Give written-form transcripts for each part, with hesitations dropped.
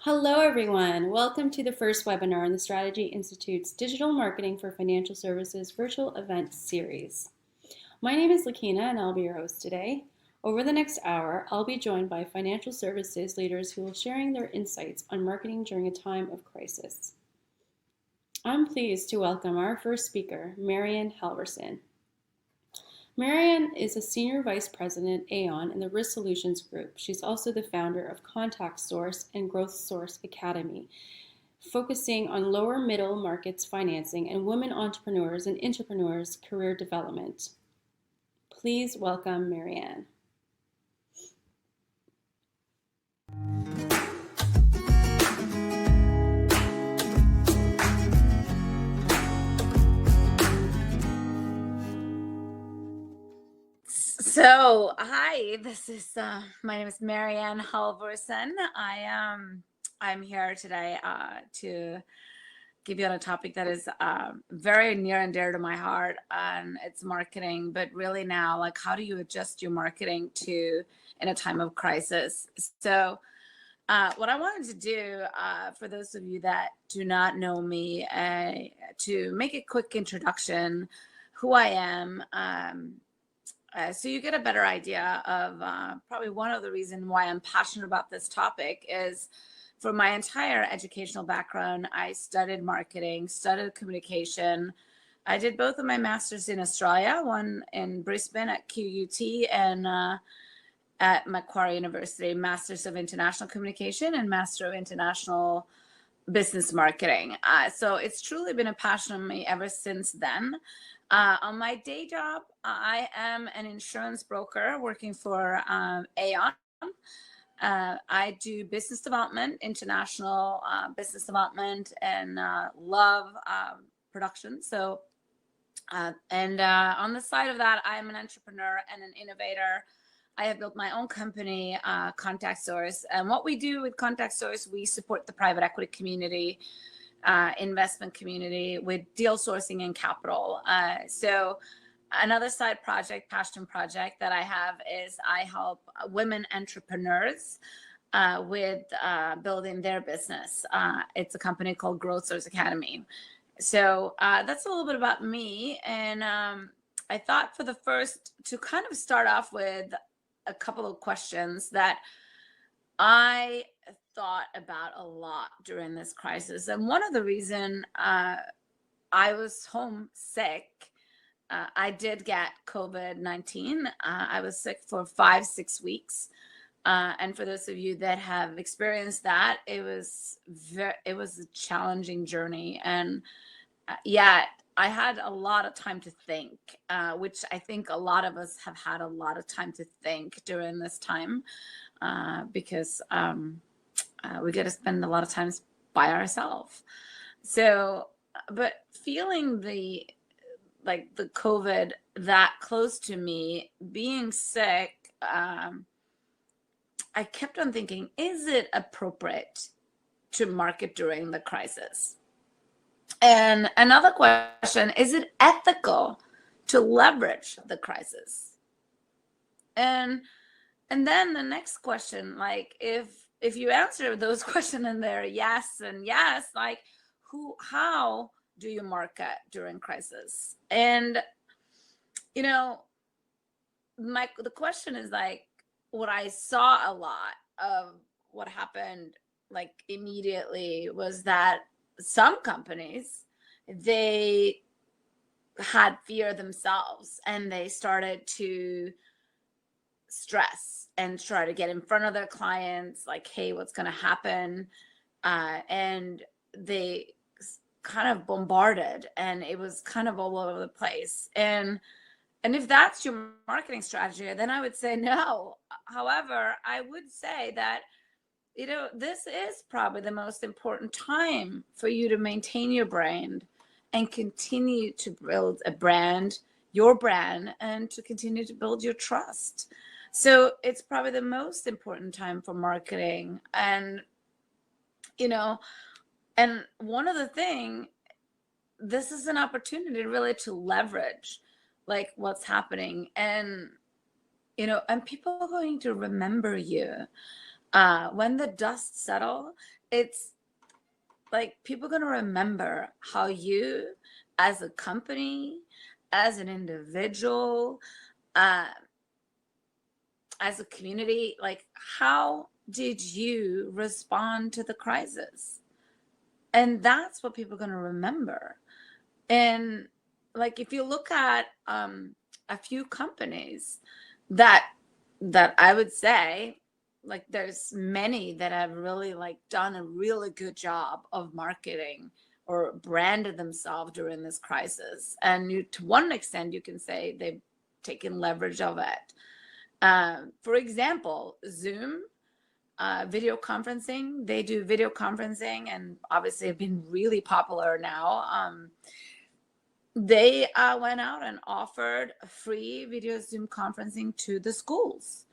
Hello, everyone. Welcome to the first webinar in the Strategy Institute's Digital Marketing for Financial Services virtual event series. My name is Lakina, and I'll be your host today. Over the next hour, I'll be joined by financial services leaders who will be sharing their insights on marketing during a time of crisis. I'm pleased to welcome our first speaker, Marianne Halverson. Marianne is a Senior Vice President, Aon, in the Risk Solutions Group. She's also the founder of Contact Source and Growth Source Academy, focusing on lower middle markets financing and women entrepreneurs and entrepreneurs' career development. Please welcome Marianne. So, hi, this is my name is Marianne Halverson. I'm here today to give you on a topic that is very near and dear to my heart, and it's marketing. But really now, like, how do you adjust your marketing to in a time of crisis? So, what I wanted to do for those of you that do not know me, to make a quick introduction, who I am. So you get a better idea of probably one of the reasons why I'm passionate about this topic is for my entire educational background, I studied marketing, studied communication. I did both of my masters in Australia, one in Brisbane at QUT and at Macquarie University, Masters of International Communication and Master of International Business Marketing. So it's truly been a passion of me ever since then. On my day job, I am an insurance broker working for Aon. I do business development, international business development, and love production. So, and on the side of that, I am an entrepreneur and an innovator. I have built my own company, Contact Source. And what we do with Contact Source, we support the private equity community, investment community with deal sourcing and capital. So another side project, passion project that I have is I help women entrepreneurs with building their business. It's a company called Growth Source Academy. So that's a little bit about me. And I thought for the first to kind of start off with a couple of questions that I thought about a lot during this crisis. And one of the reasons I was home sick, I did get COVID-19. I was sick for 5-6 weeks. And for those of you that have experienced that, it was a challenging journey. And yet I had a lot of time to think, which I think a lot of us have had a lot of time to think during this time, because we get to spend a lot of time by ourselves. So, but feeling like the COVID that close to me, being sick, I kept on thinking, is it appropriate to market during the crisis? And another question, is it ethical to leverage the crisis? And then the next question, like if you answer those questions and they're yes and yes, like how do you market during crisis? And the question is like, what I saw a lot of what happened like immediately was that some companies, they had fear themselves and they started to stress and try to get in front of their clients like, hey, what's going to happen? And they kind of bombarded, and it was kind of all over the place. And if that's your marketing strategy, then I would say no. However, I would say that, this is probably the most important time for you to maintain your brand and continue to build your brand, and to continue to build your trust. So it's probably the most important time for marketing. And, and one of the things, this is an opportunity really to leverage like what's happening. And, and people are going to remember you. When the dust settles, it's like people are going to remember how you, as a company, as an individual, as a community, like how did you respond to the crisis? And that's what people are going to remember. And like if you look at a few companies that I would say, like there's many that have really like done a really good job of marketing or branded themselves during this crisis. And to one extent, you can say they've taken leverage of it. For example, Zoom, video conferencing, they do video conferencing and obviously have been really popular now. They went out and offered free video Zoom conferencing to the schools,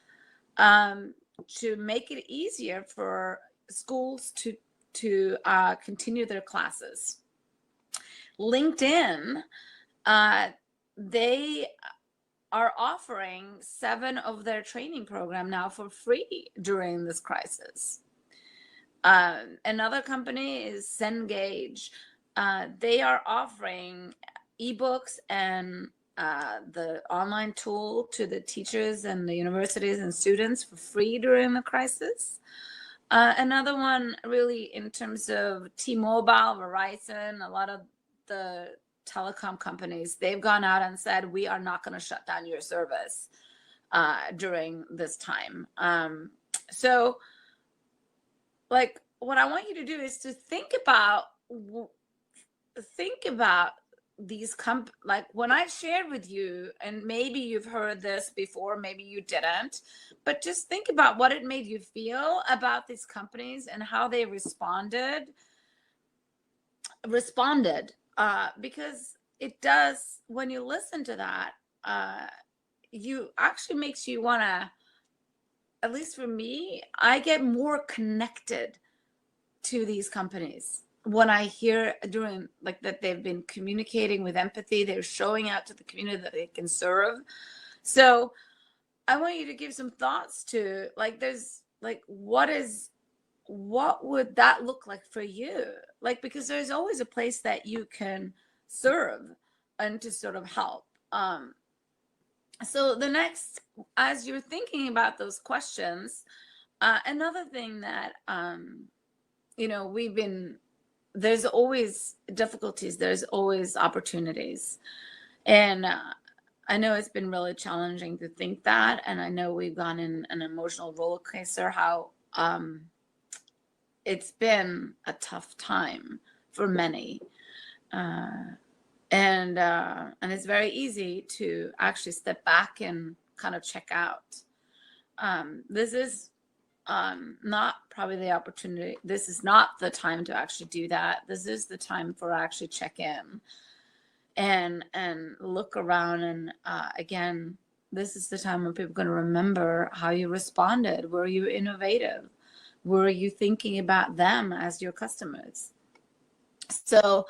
to make it easier for schools to continue their classes. LinkedIn, they are offering 7 of their training program now for free during this crisis. Another company is Cengage. They are offering ebooks and the online tool to the teachers and the universities and students for free during the crisis. Another one really in terms of T-Mobile, Verizon, a lot of the telecom companies, they've gone out and said, we are not going to shut down your service during this time. So like what I want you to do is to think about these like when I shared with you, and maybe you've heard this before, maybe you didn't, but just think about what it made you feel about these companies and how they responded, because it does, when you listen to that, you actually makes you want to, at least for me, I get more connected to these companies when I hear during like that they've been communicating with empathy, they're showing out to the community that they can serve. So I want you to give some thoughts to like, there's like, what would that look like for you? Like, because there's always a place that you can serve and to sort of help. So the next, as you're thinking about those questions, another thing that, there's always difficulties, there's always opportunities. And I know it's been really challenging to think that. And I know we've gone in an emotional roller coaster, how it's been a tough time for many. And it's very easy to actually step back and kind of check out. This is not probably the opportunity. This is not the time to actually do that. This is the time for actually check in and look around. And again, this is the time when people are going to remember how you responded. Were you innovative? Were you thinking about them as your customers? So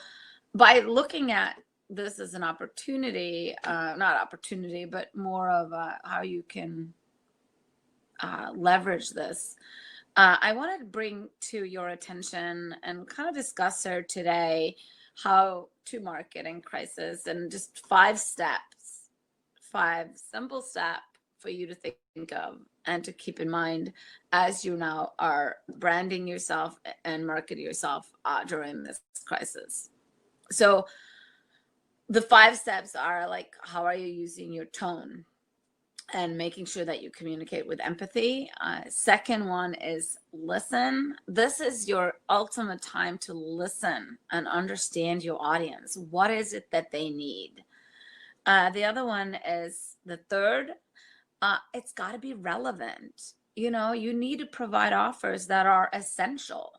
by looking at this as an opportunity, not opportunity, but more of how you can leverage this, I wanted to bring to your attention and kind of discuss here today how to market in crisis, and just 5 steps, 5 simple steps for you to think of and to keep in mind as you now are branding yourself and marketing yourself during this crisis. So the 5 steps are like, how are you using your tone and making sure that you communicate with empathy? Second one is listen. This is your ultimate time to listen and understand your audience. What is it that they need? The other one is the third, it's got to be relevant. You need to provide offers that are essential.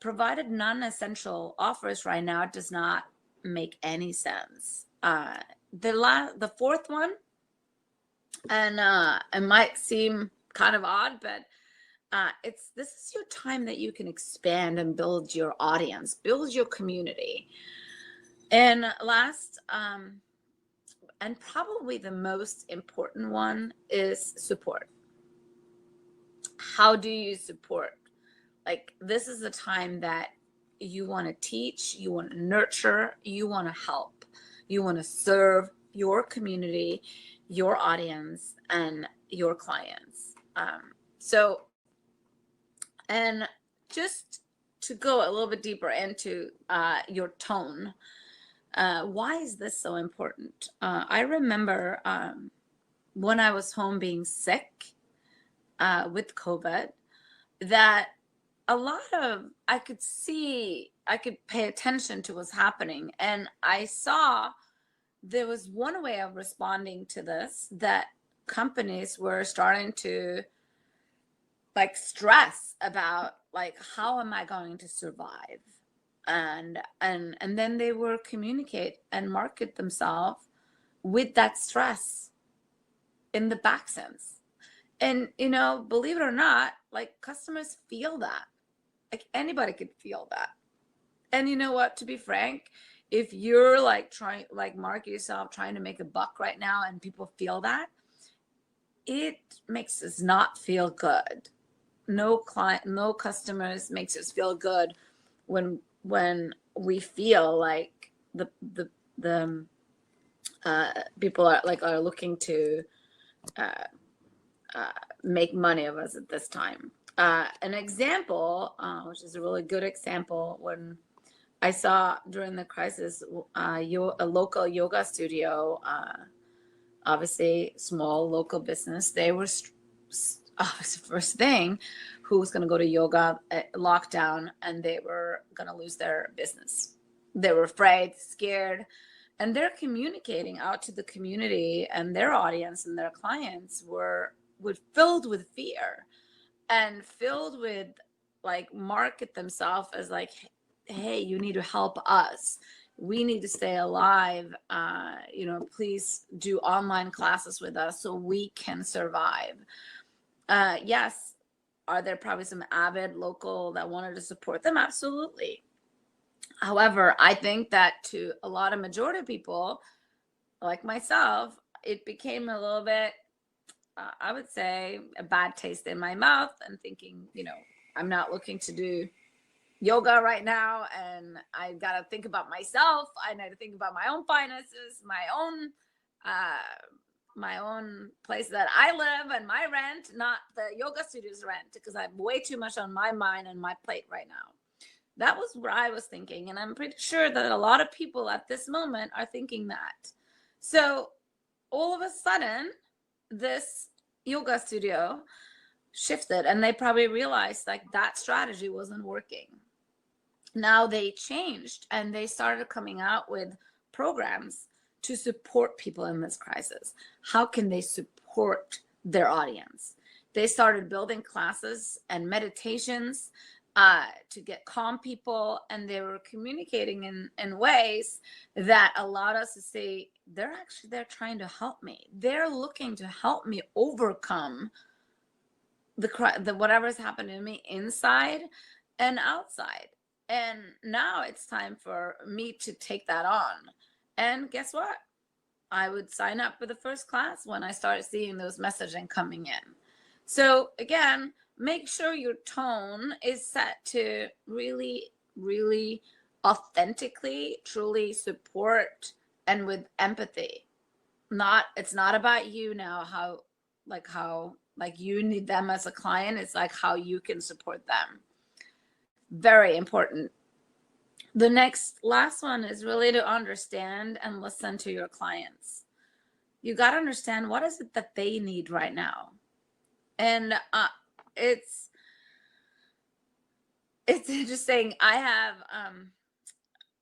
Provided non-essential offers right now does not make any sense. The fourth one, and it might seem kind of odd, but this is your time that you can expand and build your audience, build your community. And last, and probably the most important one, is support. How do you support? Like, this is a time that you want to teach, you want to nurture, you want to help, you want to serve your community, your audience, and your clients. And just to go a little bit deeper into your tone, why is this so important? I remember when I was home being sick with COVID, that a lot of, I could pay attention to what's happening. And I saw there was one way of responding to this, that companies were starting to like stress about, like, how am I going to survive? And then they will communicate and market themselves with that stress in the back sense. And, believe it or not, like, customers feel that. Like, anybody could feel that. And you know what, to be frank, if you're like trying, like, market yourself, trying to make a buck right now, and people feel that, it makes us not feel good. No client, no customers makes us feel good when we feel like the people are looking to make money of us at this time. An example, which is a really good example, when I saw during the crisis, a local yoga studio, obviously small local business, they were first thing who was going to go to yoga lockdown, and they were going to lose their business. They were afraid, scared, and they're communicating out to the community, and their audience and their clients were filled with fear and filled with, like, market themselves as like, hey, you need to help us. We need to stay alive. Please do online classes with us so we can survive. Yes, are there probably some avid local that wanted to support them? Absolutely. However, I think that to a lot of majority of people, like myself, it became a little bit, I would say, a bad taste in my mouth, and thinking, I'm not looking to do yoga right now, and I got to think about myself. I need to think about my own finances, my own place that I live, and my rent, not the yoga studio's rent, because I have way too much on my mind and my plate right now. That was where I was thinking, and I'm pretty sure that a lot of people at this moment are thinking that. So all of a sudden, this yoga studio shifted, and they probably realized, like, that strategy wasn't working. Now they changed, and they started coming out with programs to support people in this crisis. How can they support their audience? They started building classes and meditations to get calm people, and they were communicating in ways that allowed us to say they're trying to help me. They're looking to help me overcome the whatever's happened to me inside and outside. And now it's time for me to take that on. And guess what? I would sign up for the first class when I started seeing those messaging coming in. So again, make sure your tone is set to really, really authentically, truly support and with empathy. It's not about you now, how you need them as a client. It's like how you can support them. Very important. The last one is really to understand and listen to your clients. You got to understand, what is it that they need right now? And it's interesting. I have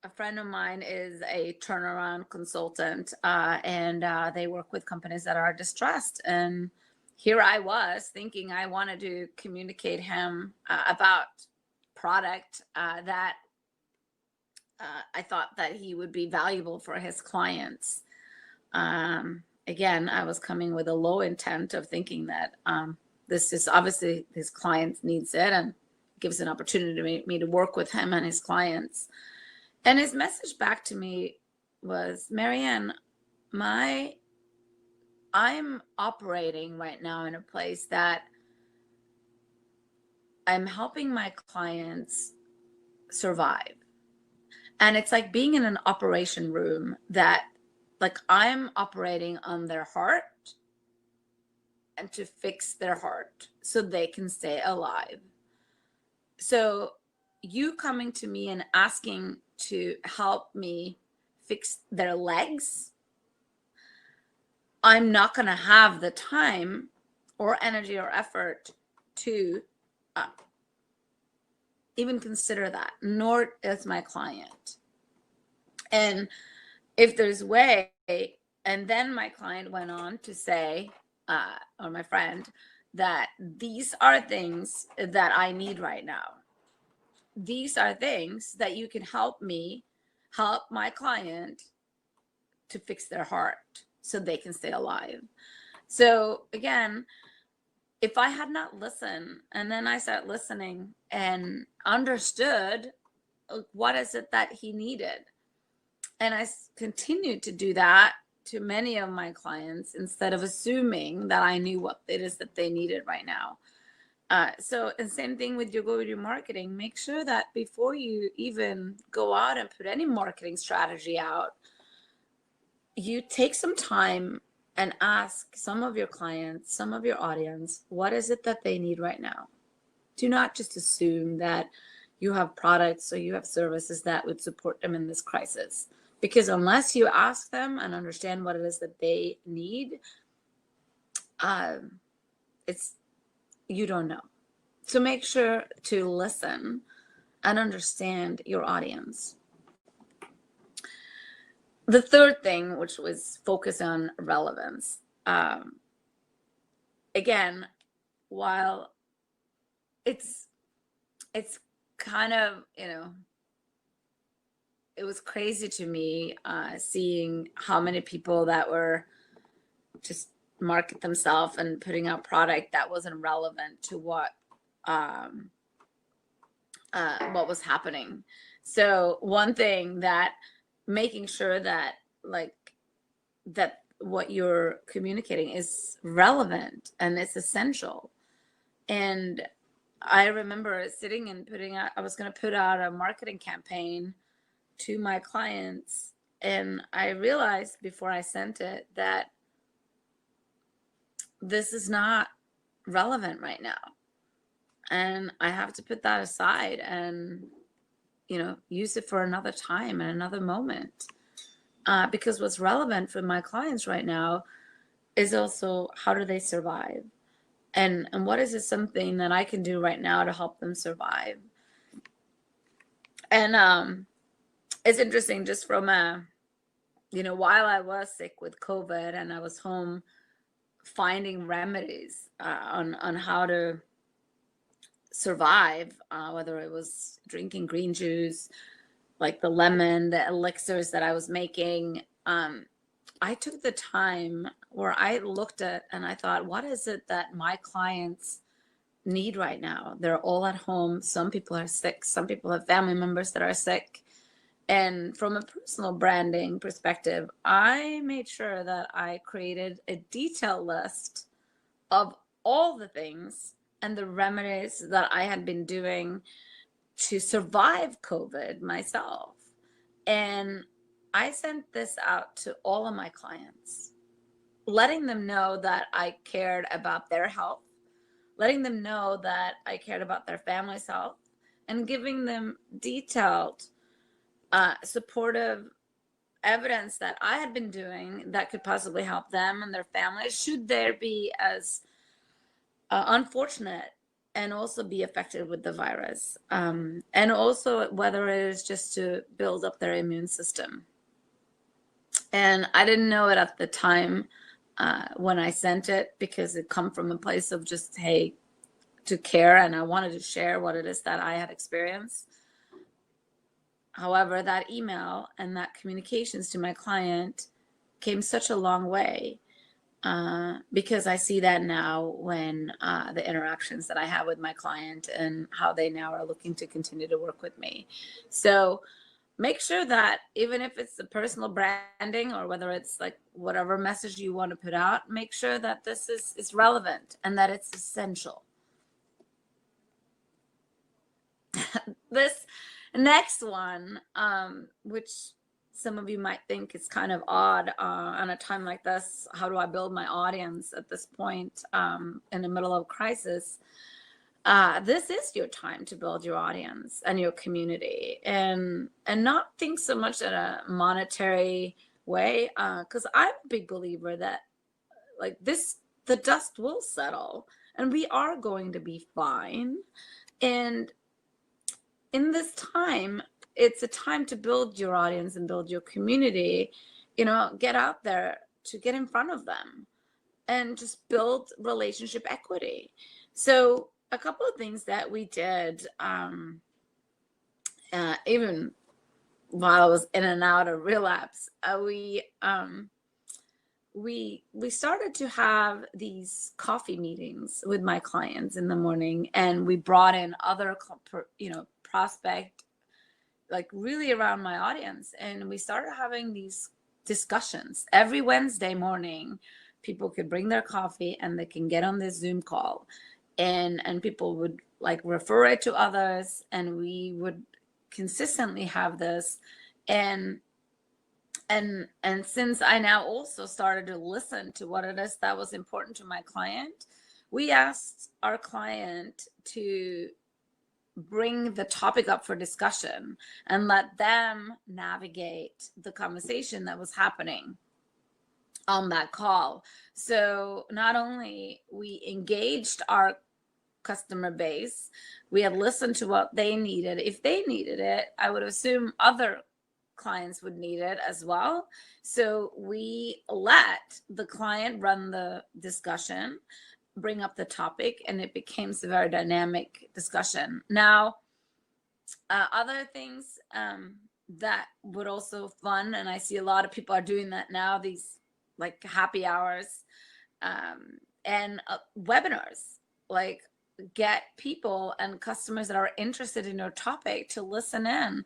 a friend of mine is a turnaround consultant, and they work with companies that are distressed. And here I was thinking I wanted to communicate him about product that I thought that he would be valuable for his clients. Again, I was coming with a low intent of thinking that this is obviously his client needs it, and gives an opportunity to me to work with him and his clients. And his message back to me was, Marianne, I'm operating right now in a place that I'm helping my clients survive. And it's like being in an operation room that, like, I'm operating on their heart and to fix their heart so they can stay alive. So you coming to me and asking to help me fix their legs, I'm not going to have the time or energy or effort to even consider that, nor is my client. And if there's way, and then my client went on to say, or my friend, that these are things that I need right now. These are things that you can help me help my client to fix their heart so they can stay alive. So again, if I had not listened, and then I started listening and understood what is it that he needed, and I continued to do that to many of my clients instead of assuming that I knew what it is that they needed right now. So the same thing with your marketing. Make sure that before you even go out and put any marketing strategy out, you take some time and ask some of your clients, some of your audience, what is it that they need right now? Do not just assume that you have products or you have services that would support them in this crisis. Because unless you ask them and understand what it is that they need, you don't know. So make sure to listen and understand your audience. The third thing, which was focus on relevance. Again, while it's kind of, it was crazy to me seeing how many people that were just market themselves and putting out product that wasn't relevant to what was happening. So one thing, that making sure that that what you're communicating is relevant and it's essential. And I remember sitting and I was going to put out a marketing campaign to my clients, and I realized before I sent it that this is not relevant right now, and I have to put that aside and use it for another time and another moment, because what's relevant for my clients right now is also, how do they survive, and what is it something that I can do right now to help them survive. And it's interesting, just from while I was sick with COVID and I was home finding remedies on how to survive, whether it was drinking green juice, like the lemon, the elixirs that I was making. I took the time where I looked at and I thought, what is it that my clients need right now? They're all at home. Some people are sick. Some people have family members that are sick. And from a personal branding perspective, I made sure that I created a detailed list of all the things and the remedies that I had been doing to survive COVID myself. And I sent this out to all of my clients, letting them know that I cared about their health, letting them know that I cared about their family's health, and giving them detailed, supportive evidence that I had been doing that could possibly help them and their families should there be as unfortunate and also be affected with the virus. And also whether it is just to build up their immune system. And I didn't know it at the time when I sent it, because it come from a place of just, hey, to care, and I wanted to share what it is that I had experienced. However, that email and that communications to my client came such a long way, because I see that now when the interactions that I have with my client and how they now are looking to continue to work with me. So make sure that even if it's the personal branding or whether it's like whatever message you want to put out, make sure that this is relevant and that it's essential. This next one, which some of you might think is kind of odd on a time like this. How do I build my audience at this point in the middle of crisis? This is your time to build your audience and your community, and not think so much in a monetary way, because I'm a big believer that like this, the dust will settle and we are going to be fine. And in this time, it's a time to build your audience and build your community, get out there to get in front of them and just build relationship equity. So a couple of things that we did, even while I was in and out of relapse, we started to have these coffee meetings with my clients in the morning, and we brought in other prospect, like really around my audience, and we started having these discussions every Wednesday morning. People could bring their coffee and they can get on this Zoom call, and people would like refer it to others, and we would consistently have this. And since I now also started to listen to what it is that was important to my client, we asked our client to bring the topic up for discussion and let them navigate the conversation that was happening on that call. So not only we engaged our customer base, we had listened to what they needed. If they needed it, I would assume other clients would need it as well. So we let the client run the discussion, bring up the topic, and it became a very dynamic discussion. Now, other things that would also fun, and I see a lot of people are doing that now, these like happy hours and webinars, like get people and customers that are interested in your topic to listen in,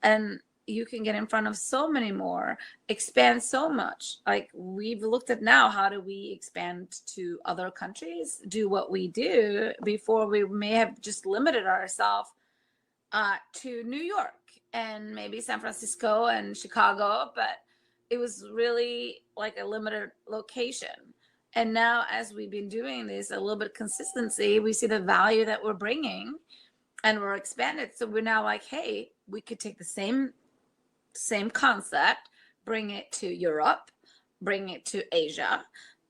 and you can get in front of so many more, expand so much. Like we've looked at now, how do we expand to other countries, do what we do. Before we may have just limited ourselves to New York and maybe San Francisco and Chicago, but it was really like a limited location. And now as we've been doing this, a little bit consistency, we see the value that we're bringing and we're expanded. So we're now like, hey, we could take the same concept, bring it to Europe, bring it to Asia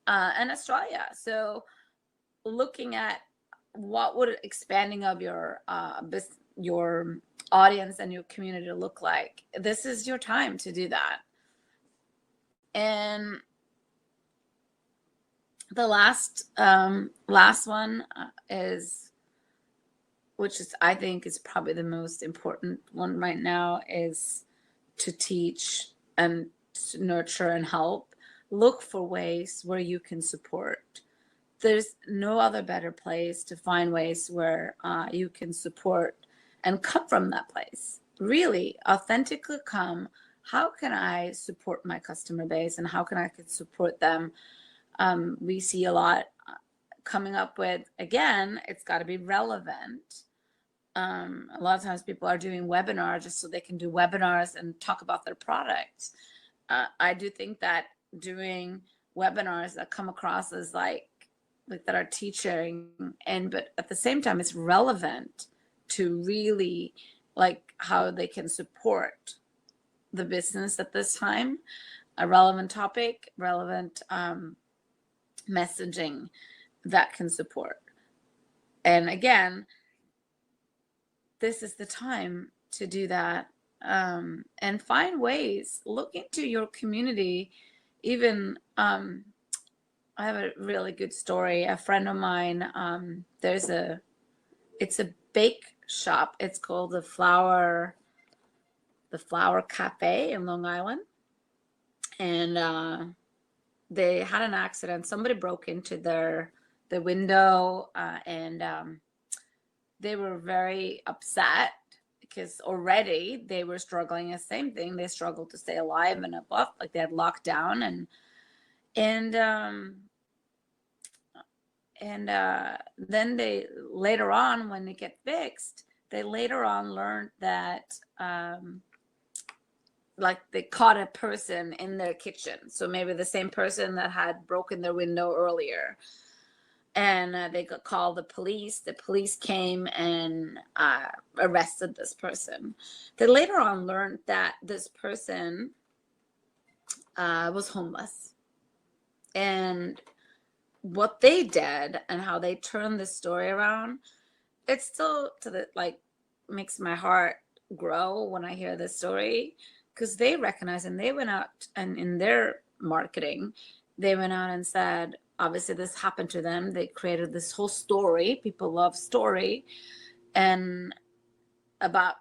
and Australia. So looking at what would expanding of your audience and your community look like, this is your time to do that. And the last one is which is, I think, is probably the most important one right now, is to teach and to nurture and help. Look for ways where you can support. There's no other better place to find ways where you can support and come from that place. Really, authentically come. How can I support my customer base, and how can I support them? We see a lot coming up with, again, it's got to be relevant. A lot of times people are doing webinars just so they can do webinars and talk about their products. I do think that doing webinars that come across as like that are teaching, but at the same time it's relevant to really like how they can support the business at this time, a relevant topic, relevant messaging that can support. And again, this is the time to do that, and find ways. Look into your community. Even I have a really good story. A friend of mine, it's a bake shop. It's called the Flower Cafe in Long Island, and they had an accident. Somebody broke into the window, and they were very upset because already they were struggling. The same thing. They struggled to stay alive and above, like they had locked down, and then they later on, when they get fixed, they later on learned that like they caught a person in their kitchen. So maybe the same person that had broken their window earlier. And they called the police. The police came and arrested this person. They later on learned that this person was homeless. And what they did and how they turned the story around, it's still makes my heart grow when I hear this story, because they recognized, and they went out and in their marketing, they went out and said, obviously this happened to them. They created this whole story. People love story, and about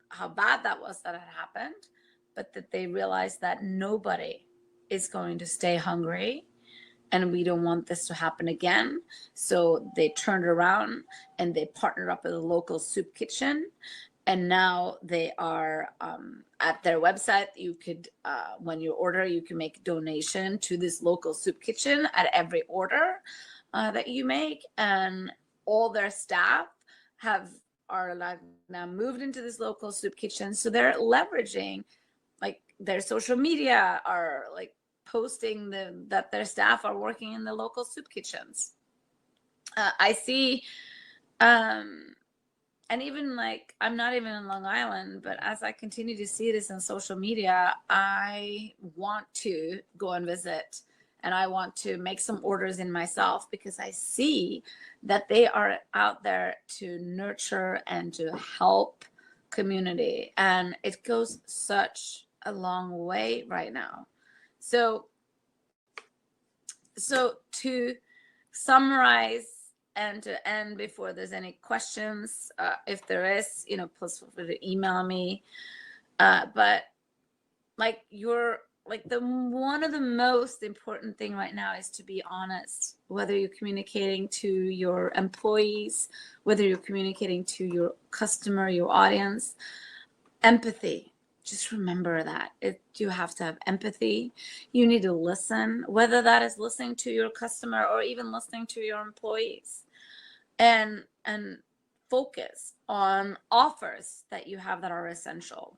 how bad that was that had happened, but that they realized that nobody is going to stay hungry, and we don't want this to happen again. So they turned around and they partnered up with a local soup kitchen. And now they are at their website. You could, when you order, you can make a donation to this local soup kitchen at every order that you make. And all their staff are like now moved into this local soup kitchen. So they're leveraging like their social media, are like posting that their staff are working in the local soup kitchens. I see, and even like, I'm not even in Long Island, but as I continue to see this on social media, I want to go and visit, and I want to make some orders in myself, because I see that they are out there to nurture and to help community. And it goes such a long way right now. So to summarize and to end, before there's any questions, if there is, please feel free to email me. But like one of the most important thing right now is to be honest, whether you're communicating to your employees, whether you're communicating to your customer, your audience. Empathy. Just remember that you have to have empathy. You need to listen, whether that is listening to your customer or even listening to your employees, and focus on offers that you have that are essential.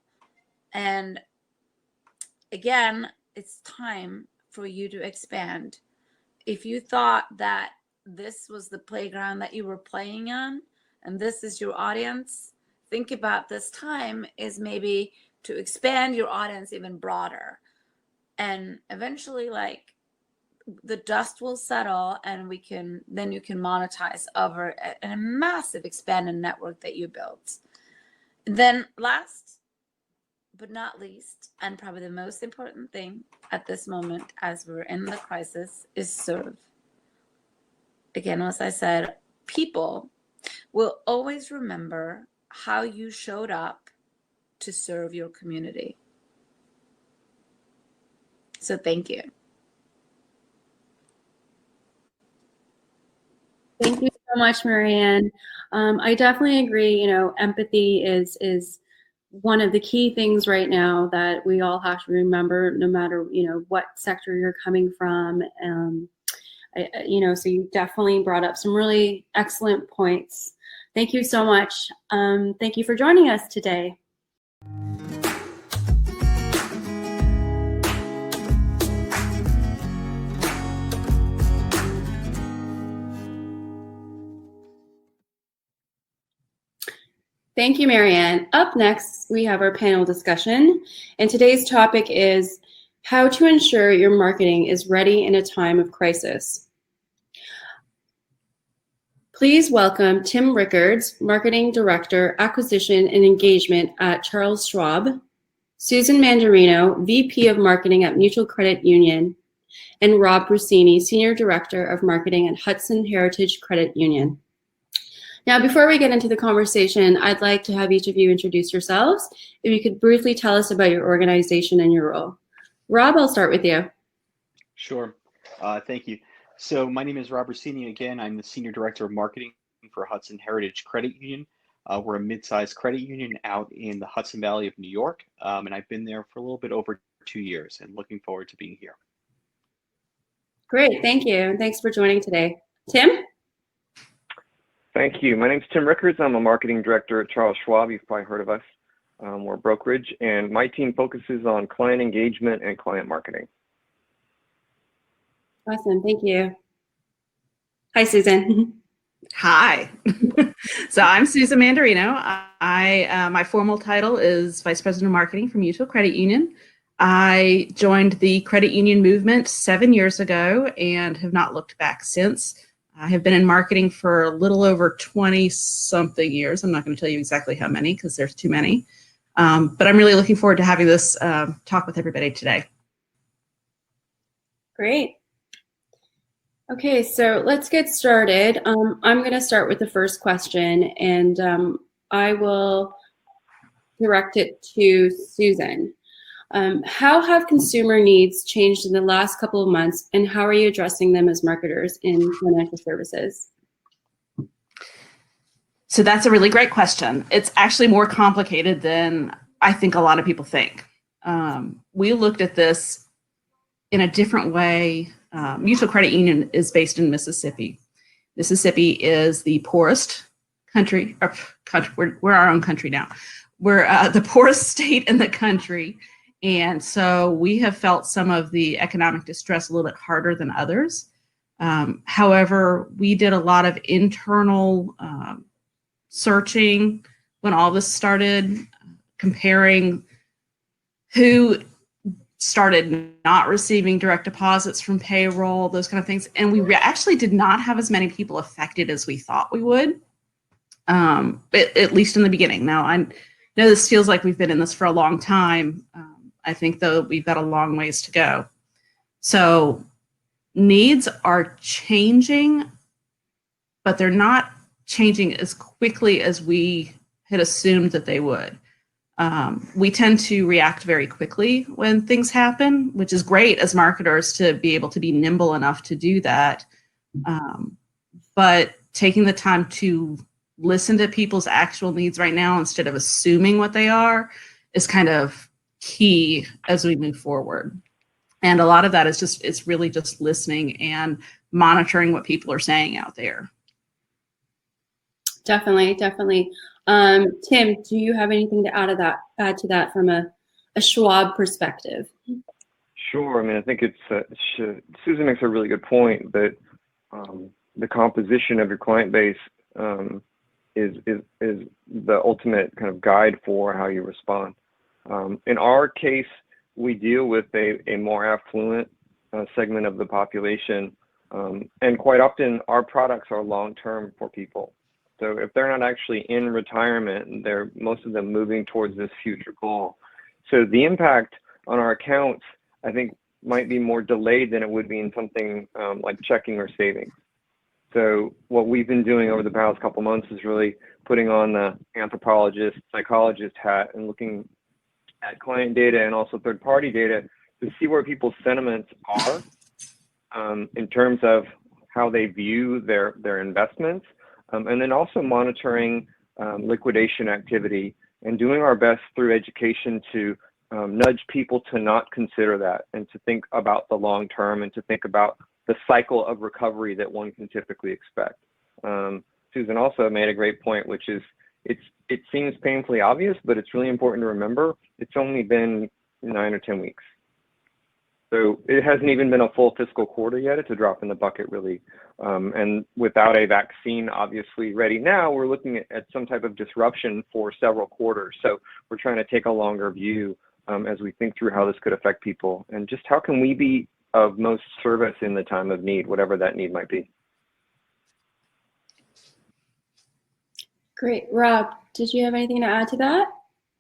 And again, it's time for you to expand. If you thought that this was the playground that you were playing on, and this is your audience, think about this time is maybe to expand your audience even broader. And eventually, like, the dust will settle, and then you can monetize over a massive expanded network that you built. And then last but not least, and probably the most important thing at this moment as we're in the crisis, is serve. Again, as I said, people, will always remember how you showed up to serve your community. So thank you. Thank you so much, Marianne. I definitely agree. Empathy is one of the key things right now that we all have to remember, no matter what sector you're coming from. So you definitely brought up some really excellent points. Thank you so much. Thank you for joining us today. Thank you, Marianne. Up next, we have our panel discussion, and today's topic is how to ensure your marketing is ready in a time of crisis. Please welcome Tim Rickards, Marketing Director, Acquisition and Engagement at Charles Schwab, Susan Mandarino, VP of Marketing at Mutual Credit Union, and Rob Russini, Senior Director of Marketing at Hudson Heritage Credit Union. Now, before we get into the conversation, I'd like to have each of you introduce yourselves. If you could briefly tell us about your organization and your role. Rob, I'll start with you. Sure. Thank you. So my name is Rob Russini. Again, I'm the Senior Director of Marketing for Hudson Heritage Credit Union. We're a mid-sized credit union out in the Hudson Valley of New York, and I've been there for a little bit over 2 years and looking forward to being here. Great, thank you. And thanks for joining today. Tim? Thank you. My name's Tim Rickards. I'm a marketing director at Charles Schwab. You've probably heard of us. We're a brokerage, and my team focuses on client engagement and client marketing. Awesome, thank you. Hi, Susan. Hi. So I'm Susan Mandarino. My formal title is Vice President of Marketing for Mutual Credit Union. I joined the credit union movement 7 years ago and have not looked back since. I have been in marketing for a little over 20-something years. I'm not going to tell you exactly how many because there's too many. But I'm really looking forward to having this talk with everybody today. Great. Okay, so let's get started. I'm going to start with the first question, and I will direct it to Susan. How have consumer needs changed in the last couple of months, and how are you addressing them as marketers in financial services? So that's a really great question. It's actually more complicated than I think a lot of people think. We looked at this in a different way. Mutual Credit Union is based in Mississippi. Mississippi is the poorest country. We're our own country now. We're the poorest state in the country. And so we have felt some of the economic distress a little bit harder than others. However, we did a lot of internal searching when all this started, comparing who started not receiving direct deposits from payroll, those kind of things. And we actually did not have as many people affected as we thought we would, at least in the beginning. Now, I know this feels like we've been in this for a long time. I think, though, we've got a long ways to go. So needs are changing, but they're not changing as quickly as we had assumed that they would. We tend to react very quickly when things happen, which is great as marketers to be able to be nimble enough to do that. But taking the time to listen to people's actual needs right now instead of assuming what they are is kind of key as we move forward. And a lot of that is it's really just listening and monitoring what people are saying out there. Definitely. Tim, do you have anything to add to that from a Schwab perspective? Sure. I mean, I think Susan makes a really good point that the composition of your client base is the ultimate kind of guide for how you respond. In our case, we deal with a more affluent segment of the population, and quite often our products are long-term for people. So if they're not actually in retirement, they're most of them moving towards this future goal. So the impact on our accounts, I think, might be more delayed than it would be in something like checking or savings. So what we've been doing over the past couple months is really putting on the anthropologist, psychologist hat and looking at client data and also third-party data to see where people's sentiments are in terms of how they view their investments, and then also monitoring liquidation activity and doing our best through education to nudge people to not consider that and to think about the long term and to think about the cycle of recovery that one can typically expect. Susan also made a great point, which is it seems painfully obvious, but it's really important to remember it's only been 9 or 10 weeks. So it hasn't even been a full fiscal quarter yet. It's a drop in the bucket, really. And without a vaccine obviously ready now, we're looking at some type of disruption for several quarters. So we're trying to take a longer view as we think through how this could affect people and just how can we be of most service in the time of need, whatever that need might be. Great. Rob, did you have anything to add to that?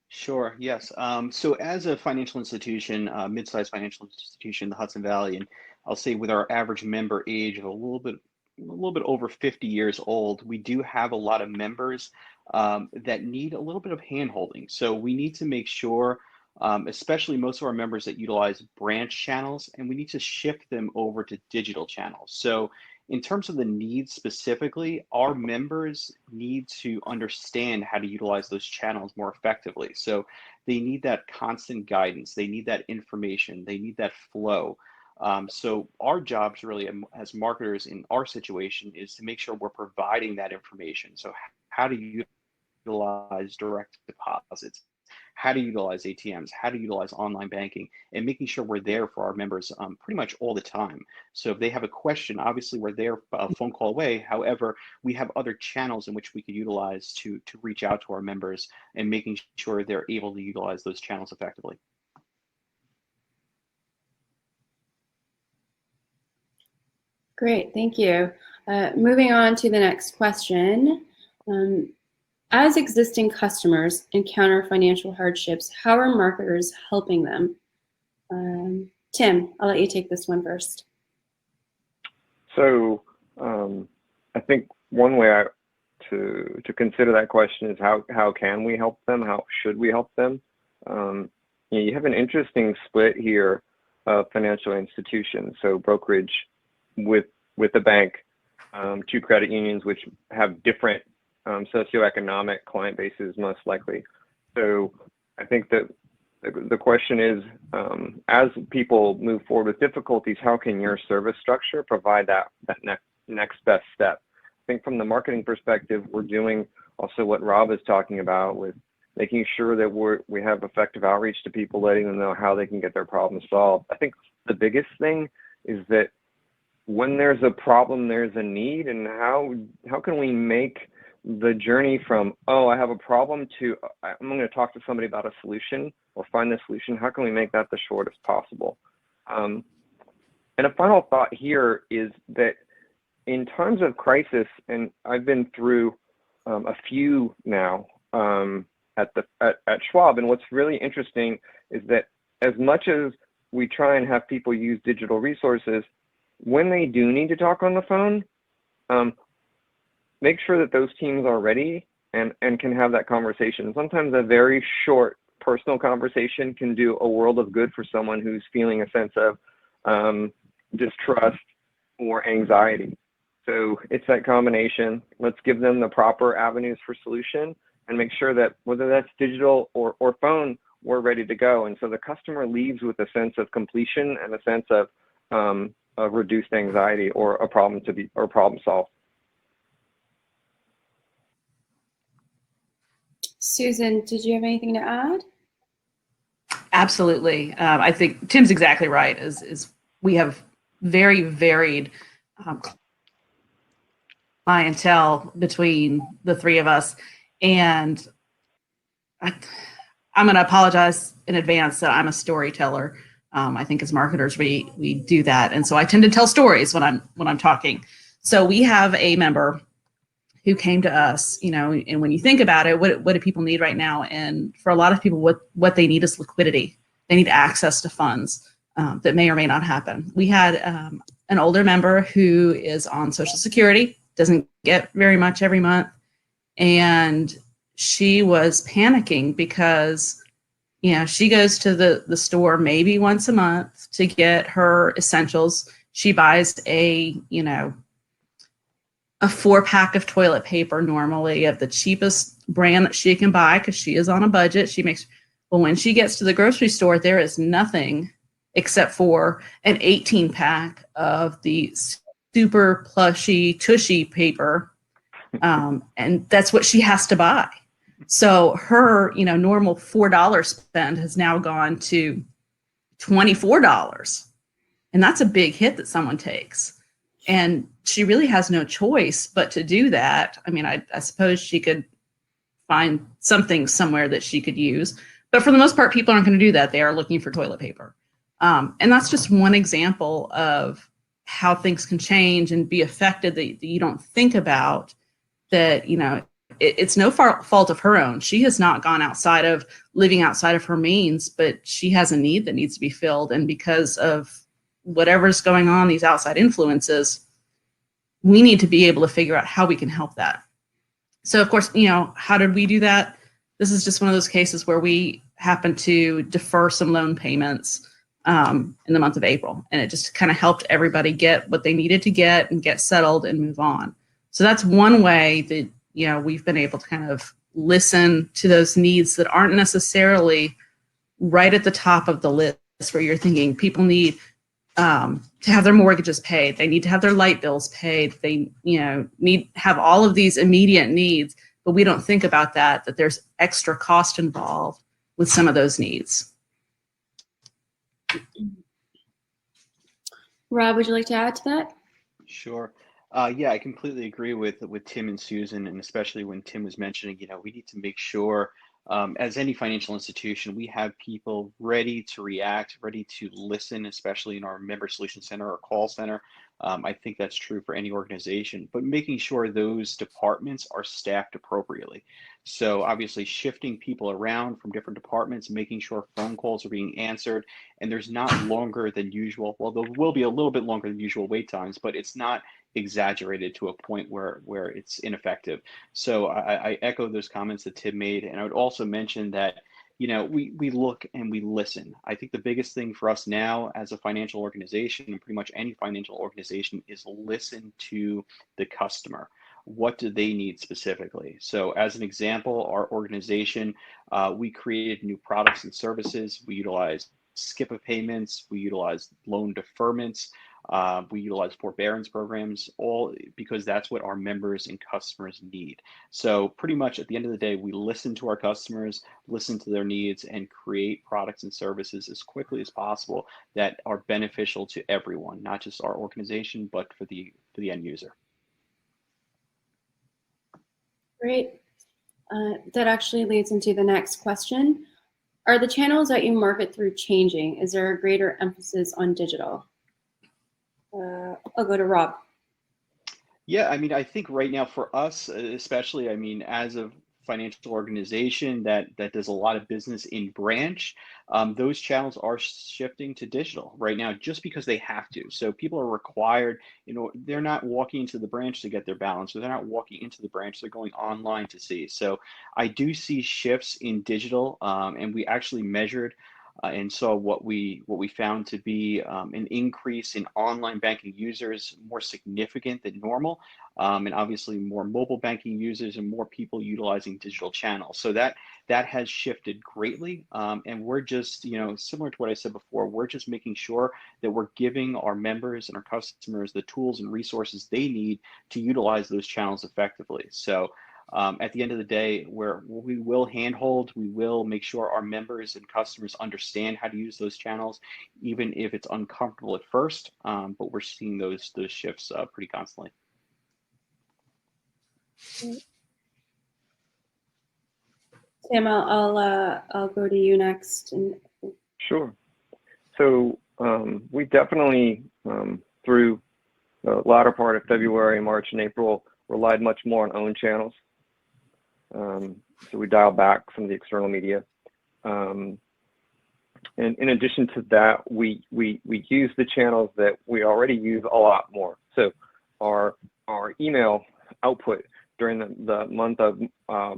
Sure, yes. So as a financial institution, mid-sized financial institution in the Hudson Valley, and I'll say with our average member age of a little bit over 50 years old, we do have a lot of members that need a little bit of hand-holding. So we need to make sure, especially most of our members that utilize branch channels, and we need to shift them over to digital channels. So in terms of the needs specifically, our members need to understand how to utilize those channels more effectively. So they need that constant guidance, they need that information, they need that flow. So our jobs really as marketers in our situation is to make sure we're providing that information. So how to utilize direct deposits, how to utilize ATMs, how to utilize online banking, and making sure we're there for our members pretty much all the time. So if they have a question, obviously we're there a phone call away. However, we have other channels in which we could utilize to reach out to our members and making sure they're able to utilize those channels effectively. Great, thank you. Moving on to the next question. As existing customers encounter financial hardships, how are marketers helping them? Tim, I'll let you take this one first. So I think one way to consider that question is how can we help them? How should we help them? You have an interesting split here of financial institutions. So brokerage with the bank, two credit unions which have different socioeconomic client bases most likely. So I think that the question is, as people move forward with difficulties, how can your service structure provide that next best step? I think from the marketing perspective, we're doing also what Rob is talking about with making sure that we have effective outreach to people, letting them know how they can get their problems solved. I think the biggest thing is that when there's a problem, there's a need, and how can we make the journey from, oh, I have a problem to I'm going to talk to somebody about a solution or find the solution. How can we make that the shortest possible? And a final thought here is that in times of crisis, and I've been through a few now at Schwab, and what's really interesting is that as much as we try and have people use digital resources, when they do need to talk on the phone, make sure that those teams are ready and can have that conversation. Sometimes a very short personal conversation can do a world of good for someone who's feeling a sense of distrust or anxiety. So it's that combination. Let's give them the proper avenues for solution and make sure that whether that's digital or phone, we're ready to go. And so the customer leaves with a sense of completion and a sense of reduced anxiety or a problem problem solved. Susan, did you have anything to add? Absolutely. I think Tim's exactly right. Is we have very varied clientele between the three of us, and I'm going to apologize in advance that I'm a storyteller. I think as marketers we do that, and so I tend to tell stories when I'm talking. So we have a member who came to us, and when you think about it, what do people need right now? And for a lot of people, what they need is liquidity. They need access to funds that may or may not happen. We had an older member who is on Social Security. doesn't get very much every month. And she was panicking because, she goes to the store maybe once a month to get her essentials. She buys a 4-pack of toilet paper normally of the cheapest brand that she can buy because she is on a budget. Well, when she gets to the grocery store, there is nothing except for an 18-pack of the super plushy, tushy paper. And that's what she has to buy. So her, normal $4 spend has now gone to $24. And that's a big hit that someone takes. And she really has no choice but to do that. I mean, I suppose she could find something somewhere that she could use. But for the most part, people aren't going to do that. They are looking for toilet paper. And that's just one example of how things can change and be affected that you don't think about, that, it's no fault of her own. She has not gone living outside of her means, but she has a need that needs to be filled. And because of whatever's going on, these outside influences, we need to be able to figure out how we can help that. So of course, how did we do that? This is just one of those cases where we happened to defer some loan payments in the month of April. And it just kind of helped everybody get what they needed to get and get settled and move on. So that's one way that, we've been able to kind of listen to those needs that aren't necessarily right at the top of the list, where you're thinking people need to have their mortgages paid. They need to have their light bills paid. They, need have all of these immediate needs, but we don't think about that there's extra cost involved with some of those needs. Rob, would you like to add to that? Sure. Yeah, I completely agree with Tim and Susan, and especially when Tim was mentioning, we need to make sure, as any financial institution, we have people ready to react, ready to listen, especially in our member solution center or call center. I think that's true for any organization, but making sure those departments are staffed appropriately. So obviously shifting people around from different departments, making sure phone calls are being answered, and there's not longer than usual. Well, there will be a little bit longer than usual wait times, but it's not exaggerated to a point where it's ineffective. So I echo those comments that Tim made, and I would also mention that we look and we listen. I think the biggest thing for us now as a financial organization, and pretty much any financial organization, is listen to the customer. What do they need specifically? So as an example, our organization, we created new products and services. We utilize skip payments, we utilize loan deferments, we utilize forbearance programs, all because that's what our members and customers need. So pretty much at the end of the day, we listen to our customers, listen to their needs, and create products and services as quickly as possible that are beneficial to everyone, not just our organization, but for the end user. Great. That actually leads into the next question. Are the channels that you market through changing? Is there a greater emphasis on digital? I'll go to Rob. Yeah, I mean, I think right now for us, especially, I mean, as a financial organization that does a lot of business in branch, those channels are shifting to digital right now just because they have to. So people are required, they're not walking into the branch to get their balance, or they're not walking into the branch, they're going online to see. So I do see shifts in digital, and we actually measured and saw what we found to be an increase in online banking users more significant than normal, and obviously more mobile banking users and more people utilizing digital channels. So that has shifted greatly, and we're just, similar to what I said before, we're just making sure that we're giving our members and our customers the tools and resources they need to utilize those channels effectively. So at the end of the day, we will handhold, we will make sure our members and customers understand how to use those channels, even if it's uncomfortable at first. But we're seeing those shifts pretty constantly. Tim, I'll go to you next. Sure. So we definitely, through the latter part of February, March, and April, relied much more on own channels. So we dialed back some of the external media. And in addition to that, we use the channels that we already use a lot more. So our email output during the month of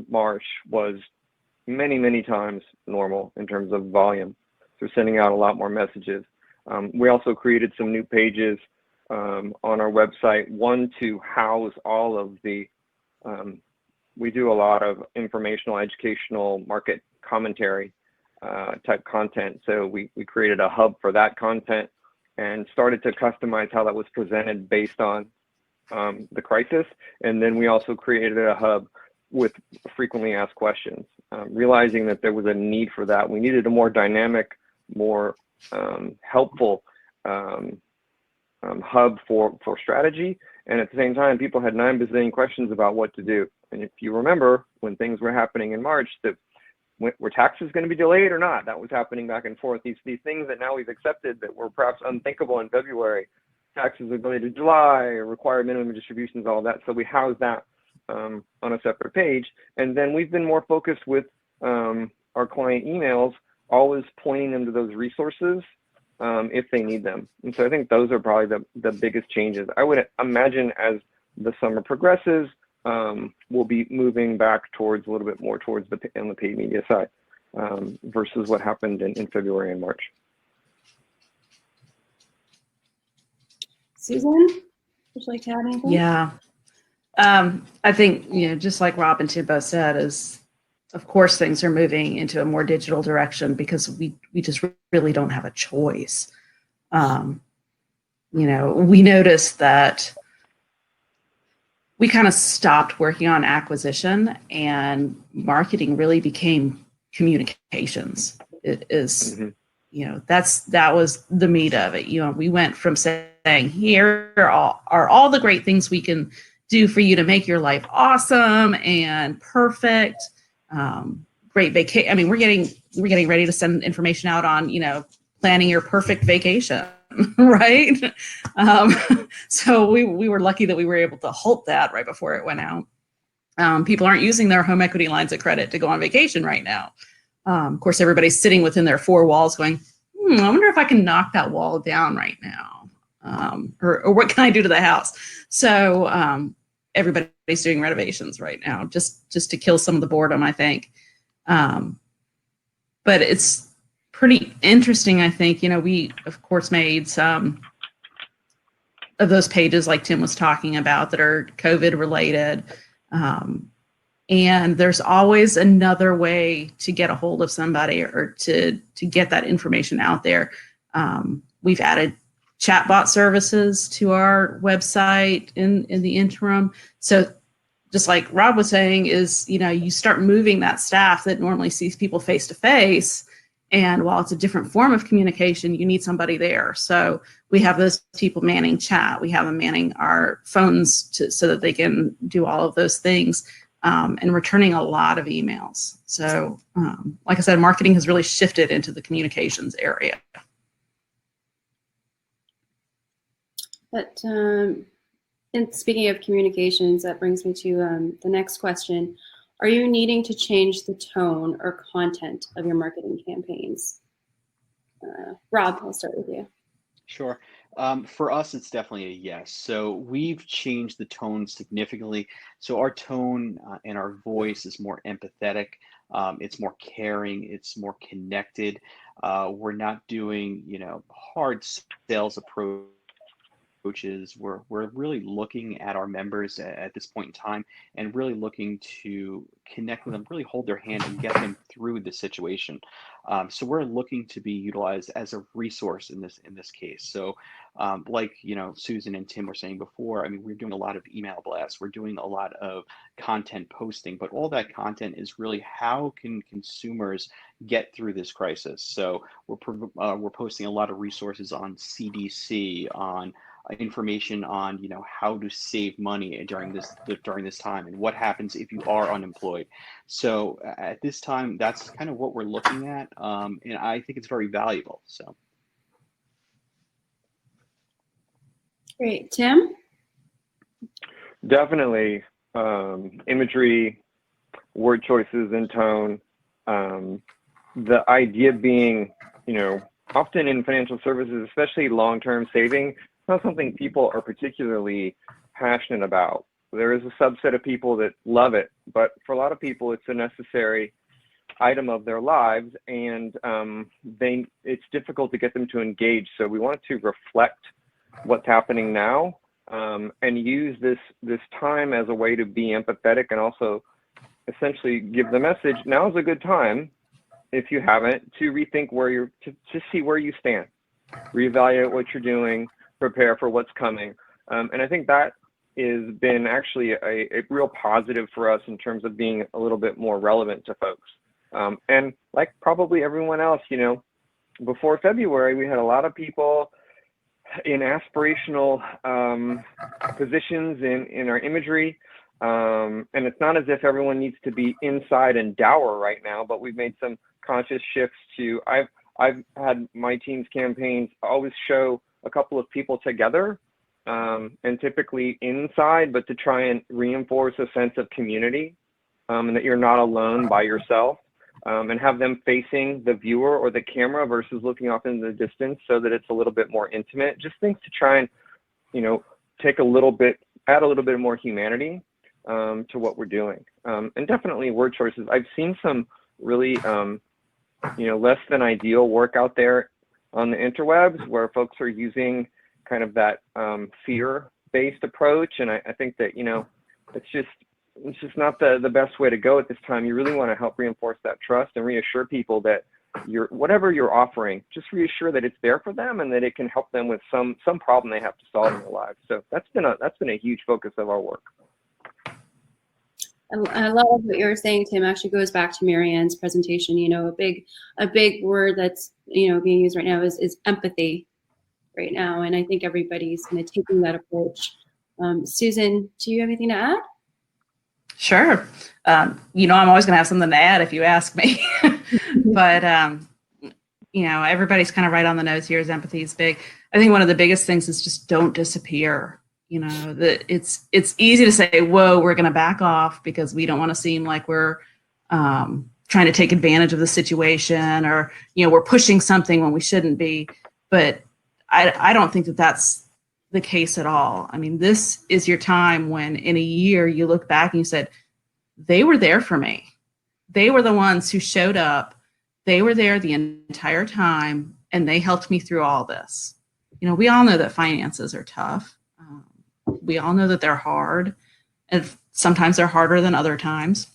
March was many times normal in terms of volume. So we're sending out a lot more messages. We also created some new pages on our website, one to house all of the, we do a lot of informational, educational, market commentary type content. So we created a hub for that content and started to customize how that was presented based on the crisis. And then we also created a hub with frequently asked questions, realizing that there was a need for that. We needed a more dynamic, more helpful hub for strategy. And at the same time, people had 9 bazillion questions about what to do. And if you remember, when things were happening in March, were taxes going to be delayed or not? That was happening back and forth. These things that now we've accepted that were perhaps unthinkable in February. Taxes are delayed to July, required minimum distributions, all of that. So we housed that on a separate page. And then we've been more focused with our client emails, always pointing them to those resources if they need them. And so I think those are probably the biggest changes. I would imagine as the summer progresses, we'll be moving back towards a little bit more towards on the paid media side versus what happened in February and March. Susan, would you like to add anything? Yeah. I think, just like Rob and Tim both said, is of course things are moving into a more digital direction because we just really don't have a choice. We noticed that we kind of stopped working on acquisition and marketing really became communications. It is, that was the meat of it. We went from saying, here are all the great things we can do for you to make your life awesome and perfect. Great vacation. I mean, we're getting ready to send information out on, planning your perfect vacation, right? So we were lucky that we were able to halt that right before it went out. People aren't using their home equity lines of credit to go on vacation right now. Of course, everybody's sitting within their 4 walls going, I wonder if I can knock that wall down right now. Or what can I do to the house? So everybody's doing renovations right now, just to kill some of the boredom, I think. But it's pretty interesting, I think. We, of course, made some of those pages like Tim was talking about that are COVID related. And there's always another way to get a hold of somebody or to get that information out there. We've added chatbot services to our website in the interim. So just like Rob was saying is, you start moving that staff that normally sees people face to face. And while it's a different form of communication, you need somebody there. So we have those people manning chat. We have them manning our phones so that they can do all of those things. And returning a lot of emails. So, like I said, marketing has really shifted into the communications area. But and speaking of communications, that brings me to the next question. Are you needing to change the tone or content of your marketing campaigns? Rob, I'll start with you. Sure. For us, it's definitely a yes. So we've changed the tone significantly. So our tone and our voice is more empathetic. It's more caring. It's more connected. We're not doing, hard sales approaches. We're really looking at our members at this point in time and really looking to connect with them, really hold their hand and get them through the situation. So we're looking to be utilized as a resource in this case. So like Susan and Tim were saying before, I mean, we're doing a lot of email blasts, we're doing a lot of content posting, but all that content is really how can consumers get through this crisis. So we're posting a lot of resources on CDC, on information on how to save money during this time and what happens if you are unemployed. So at this time, that's kind of what we're looking at, and I think it's very valuable. So great. Tim? Definitely imagery, word choices, and tone. The idea being, often in financial services, especially long-term saving, it's not something people are particularly passionate about. There is a subset of people that love it, but for a lot of people, it's a necessary item of their lives, and it's difficult to get them to engage. So we wanted to reflect what's happening now, and use this time as a way to be empathetic and also essentially give the message, now is a good time, if you haven't, to rethink to see where you stand, reevaluate what you're doing, prepare for what's coming. And I think that has been actually a real positive for us in terms of being a little bit more relevant to folks. And like probably everyone else, before February, we had a lot of people in aspirational positions in our imagery. And it's not as if everyone needs to be inside and dour right now, but we've made some conscious shifts to, I've had my team's campaigns always show a couple of people together, and typically inside, but to try and reinforce a sense of community, and that you're not alone by yourself, and have them facing the viewer or the camera versus looking off into the distance so that it's a little bit more intimate. Just things to try and, add a little bit more humanity to what we're doing. And definitely word choices. I've seen some really, less than ideal work out there on the interwebs where folks are using kind of that fear-based approach. And I think that, it's just not the best way to go at this time. You really want to help reinforce that trust and reassure people that whatever you're offering, just reassure that it's there for them and that it can help them with some problem they have to solve in their lives. So that's been a huge focus of our work. A lot of what you were saying, Tim, actually goes back to Marianne's presentation. A big word that's being used right now is empathy right now, and I think everybody's kind of taking that approach. Susan, do you have anything to add? Sure. I'm always going to have something to add if you ask me, but everybody's kind of right on the nose here. Is empathy is big. I think one of the biggest things is just don't disappear. That it's easy to say, whoa, we're going to back off because we don't want to seem like we're trying to take advantage of the situation, or, we're pushing something when we shouldn't be. But I don't think that that's the case at all. I mean, this is your time when in a year you look back and you said, they were there for me. They were the ones who showed up. They were there the entire time, and they helped me through all this. We all know that finances are tough. We all know that they're hard, and sometimes they're harder than other times.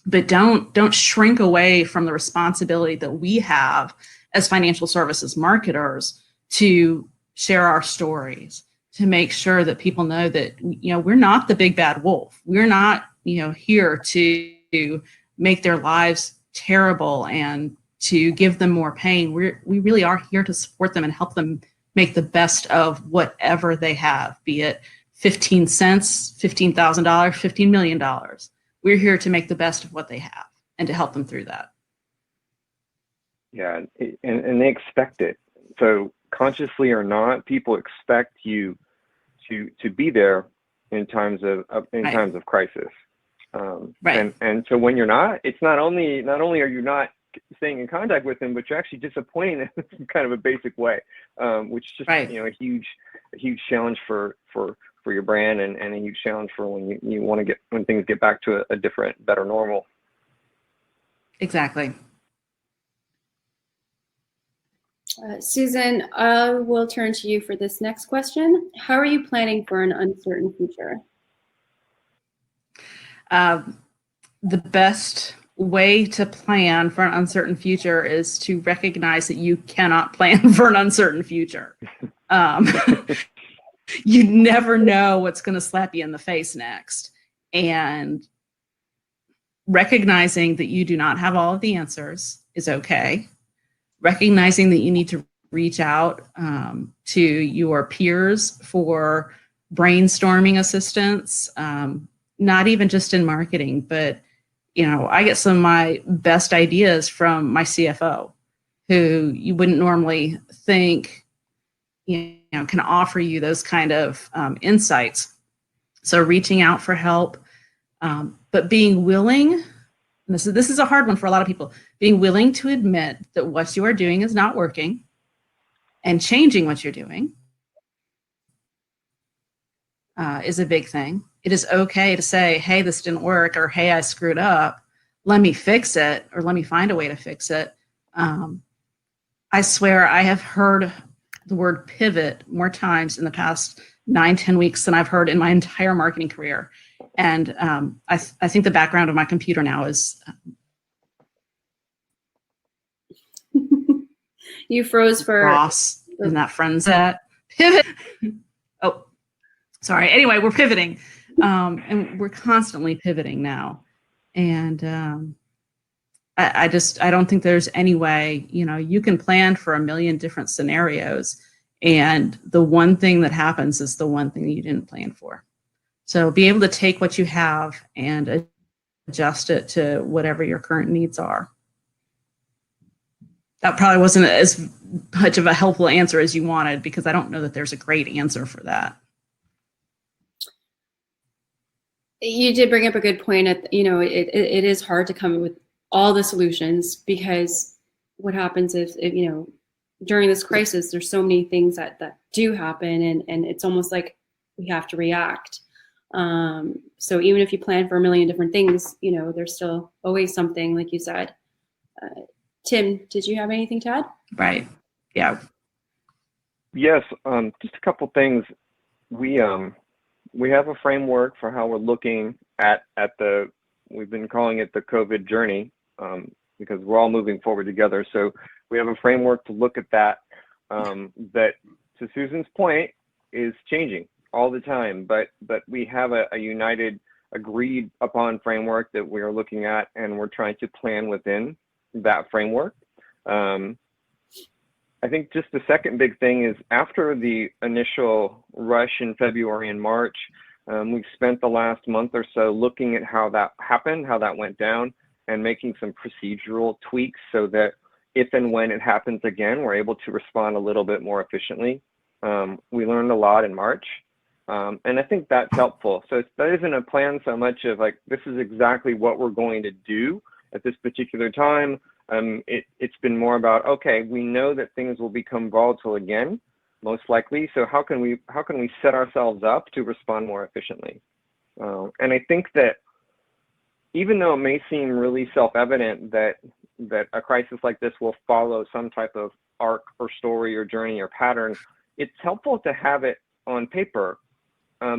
But don't shrink away from the responsibility that we have as financial services marketers to share our stories, to make sure that people know that we're not the big bad wolf. We're not here to make their lives terrible and to give them more pain. We really are here to support them and help them make the best of whatever they have, be it 15 cents, $15,000, $15 million. We're here to make the best of what they have and to help them through that. Yeah, and they expect it. So consciously or not, people expect you to be there in times of times of crisis. Right. And so when you're not, it's not only are you not staying in contact with them, but you're actually disappointing them in kind of a basic way, which is just a huge challenge for your brand and a huge challenge for when things get back to a different, better normal. Exactly. Susan, I will turn to you for this next question. How are you planning for an uncertain future? The best way to plan for an uncertain future is to recognize that you cannot plan for an uncertain future. You never know what's going to slap you in the face next. And recognizing that you do not have all of the answers is okay. Recognizing that you need to reach out to your peers for brainstorming assistance, not even just in marketing, but I get some of my best ideas from my CFO, who you wouldn't normally think can offer you those kind of insights. So reaching out for help, but being willing, and this is a hard one for a lot of people, being willing to admit that what you are doing is not working and changing what you're doing. is a big thing. It is okay to say, hey, this didn't work, or hey, I screwed up. Let me fix it, or let me find a way to fix it. I swear I have heard the word pivot more times in the past 9-10 weeks than I've heard in my entire marketing career. And I think the background of my computer now is. You froze for Ross in that friend set. Pivot. Oh, sorry. Anyway, we're pivoting. And we're constantly pivoting now. And I don't think there's any way, you can plan for a million different scenarios, and the one thing that happens is the one thing you didn't plan for. So be able to take what you have and adjust it to whatever your current needs are. That probably wasn't as much of a helpful answer as you wanted, because I don't know that there's a great answer for that. You did bring up a good point. It is hard to come up with all the solutions, because what happens if during this crisis, there's so many things that do happen, and it's almost like we have to react. So even if you plan for a million different things, there's still always something, like you said. Tim, did you have anything to add? Right. Yeah. Yes. Just a couple things. We have a framework for how we're looking at we've been calling it the COVID journey, because we're all moving forward together. So we have a framework to look at that, that, to Susan's point, is changing all the time, but we have a united, agreed upon framework that we are looking at, and we're trying to plan within that framework. I think just the second big thing is, after the initial rush in February and March, we've spent the last month or so looking at how that happened, how that went down, and making some procedural tweaks so that if and when it happens again, we're able to respond a little bit more efficiently. We learned a lot in March, and I think that's helpful. So that isn't a plan so much of like, this is exactly what we're going to do at this particular time. It's been more about, okay, we know that things will become volatile again, most likely. So how can we set ourselves up to respond more efficiently? And I think that even though it may seem really self-evident that a crisis like this will follow some type of arc or story or journey or pattern, it's helpful to have it on paper,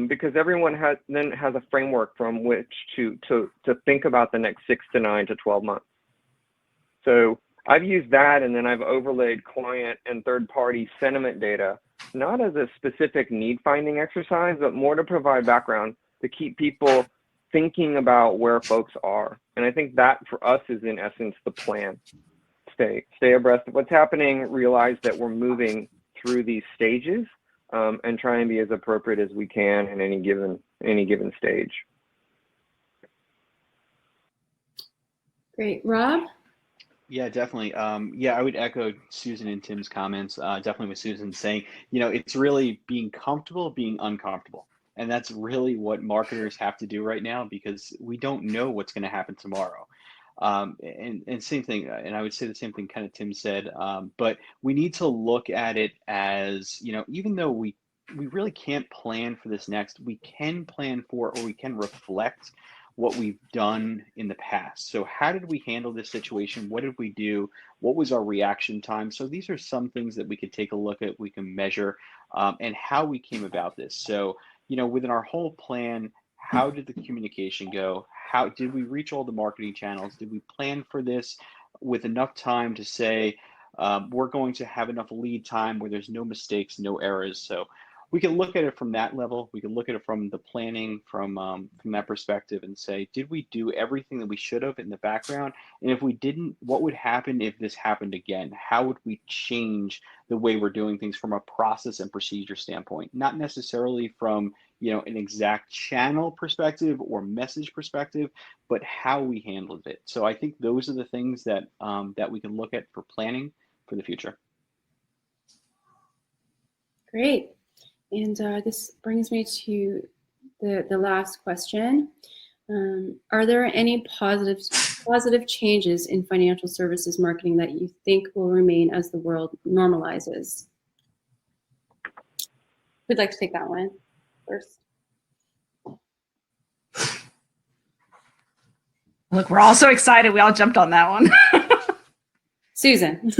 because everyone has a framework from which to think about the next 6 to 9 to 12 months. So I've used that, and then I've overlaid client and third-party sentiment data, not as a specific need-finding exercise, but more to provide background to keep people thinking about where folks are. And I think that for us is in essence the plan. Stay abreast of what's happening, realize that we're moving through these stages, and try and be as appropriate as we can in any given stage. Great. Rob? Yeah, definitely. Yeah, I would echo Susan and Tim's comments. Definitely with Susan saying, it's really being comfortable, being uncomfortable. And that's really what marketers have to do right now, because we don't know what's going to happen tomorrow. And same thing, and I would say the same thing kind of Tim said, but we need to look at it as, even though we really can't plan for this next, we can plan for, or we can reflect what we've done in the past. So how did we handle this situation? What did we do? What was our reaction time? So these are some things that we could take a look at, we can measure, and how we came about this. So, within our whole plan, how did the communication go? How did we reach all the marketing channels? Did we plan for this with enough time to say, we're going to have enough lead time where there's no mistakes, no errors? So we can look at it from that level. We can look at it from the planning, from that perspective, and say, did we do everything that we should have in the background? And if we didn't, what would happen if this happened again? How would we change the way we're doing things from a process and procedure standpoint? Not necessarily from an exact channel perspective or message perspective, but how we handled it. So I think those are the things that that we can look at for planning for the future. Great. And this brings me to the last question. Are there any positive changes in financial services marketing that you think will remain as the world normalizes? Who'd like to take that one first? Look, we're all so excited. We all jumped on that one. Susan.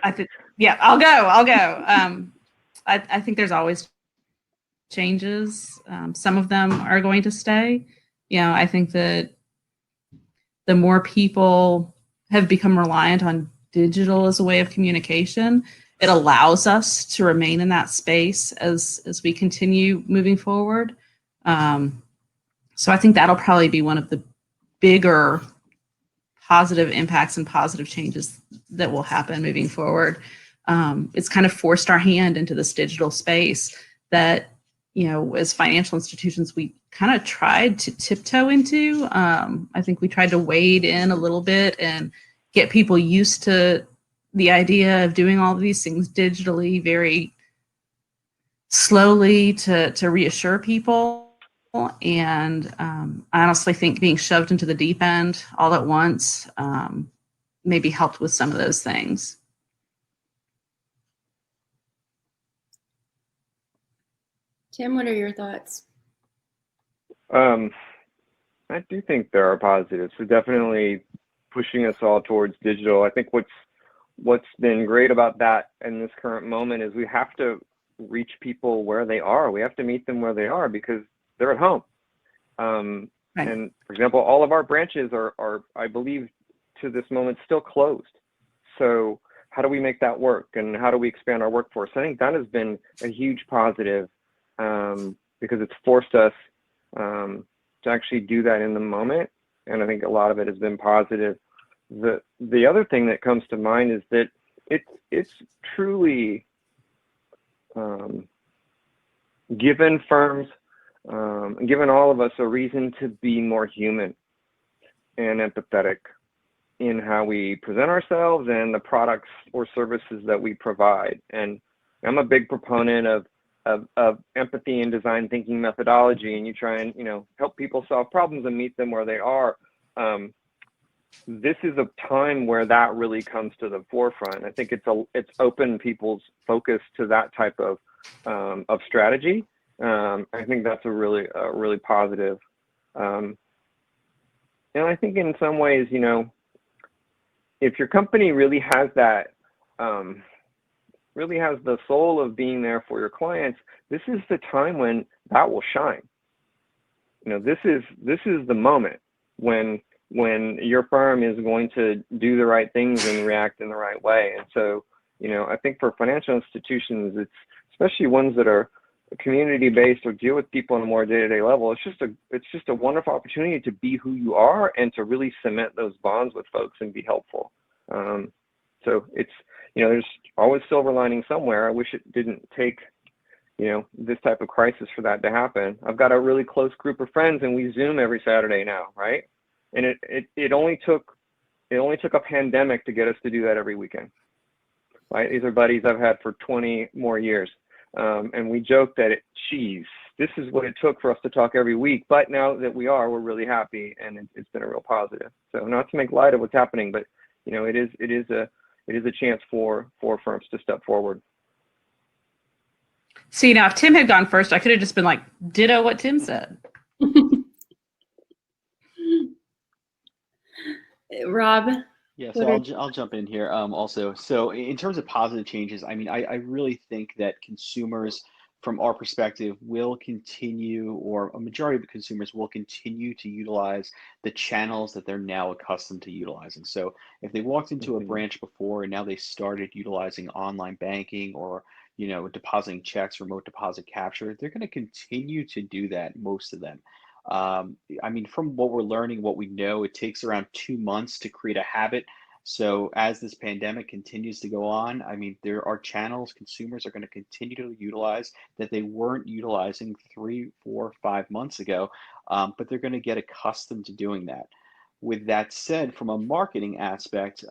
I think, yeah, I'll go. I think there's always changes. Some of them are going to stay. I think that the more people have become reliant on digital as a way of communication, it allows us to remain in that space as we continue moving forward. So I think that'll probably be one of the bigger positive impacts and positive changes that will happen moving forward. It's kind of forced our hand into this digital space that, as financial institutions, we kind of tried to tiptoe into. I think we tried to wade in a little bit and get people used to the idea of doing all of these things digitally very slowly to reassure people. And I honestly think being shoved into the deep end all at once maybe helped with some of those things. Tim, what are your thoughts? I do think there are positives. So definitely pushing us all towards digital. I think what's been great about that in this current moment is we have to reach people where they are. We have to meet them where they are because they're at home. Right. And for example, all of our branches are, I believe, to this moment still closed. So how do we make that work, and how do we expand our workforce? I think that has been a huge positive because it's forced us to actually do that in the moment. And I think a lot of it has been positive. The other thing that comes to mind is that it's truly given firms, given all of us a reason to be more human and empathetic in how we present ourselves and the products or services that we provide. And I'm a big proponent of empathy and design thinking methodology, and you try and help people solve problems and meet them where they are. This is a time where that really comes to the forefront. I think it's opened people's focus to that type of strategy. I think that's a really positive. And I think in some ways, if your company really has that, really has the soul of being there for your clients, this is the time when that will shine. This is the moment when your firm is going to do the right things and react in the right way. And so, I think for financial institutions, it's especially ones that are community-based or deal with people on a more day-to-day level, it's just a wonderful opportunity to be who you are and to really cement those bonds with folks and be helpful. So it's, there's always silver lining somewhere. I wish it didn't take, this type of crisis for that to happen. I've got a really close group of friends and we Zoom every Saturday now, right? And it only took a pandemic to get us to do that every weekend, right? These are buddies I've had for 20 more years. And we joke that this is what it took for us to talk every week. But now that we're really happy, and it's been a real positive. So not to make light of what's happening, but it is a chance for firms to step forward. See, now if Tim had gone first, I could have just been like, ditto what Tim said. Rob? Yeah, so I'll jump in here also. So in terms of positive changes, I mean, I really think that consumers, from our perspective, will continue, or a majority of the consumers will continue to utilize the channels that they're now accustomed to utilizing. So if they walked into a branch before and now they started utilizing online banking or depositing checks, remote deposit capture, they're going to continue to do that, most of them. I mean, from what we're learning, what we know, it takes around 2 months to create a habit. So as this pandemic continues to go on, I mean, there are channels consumers are going to continue to utilize that they weren't utilizing 3, 4, 5 months ago, but they're going to get accustomed to doing that. With that said, from a marketing aspect,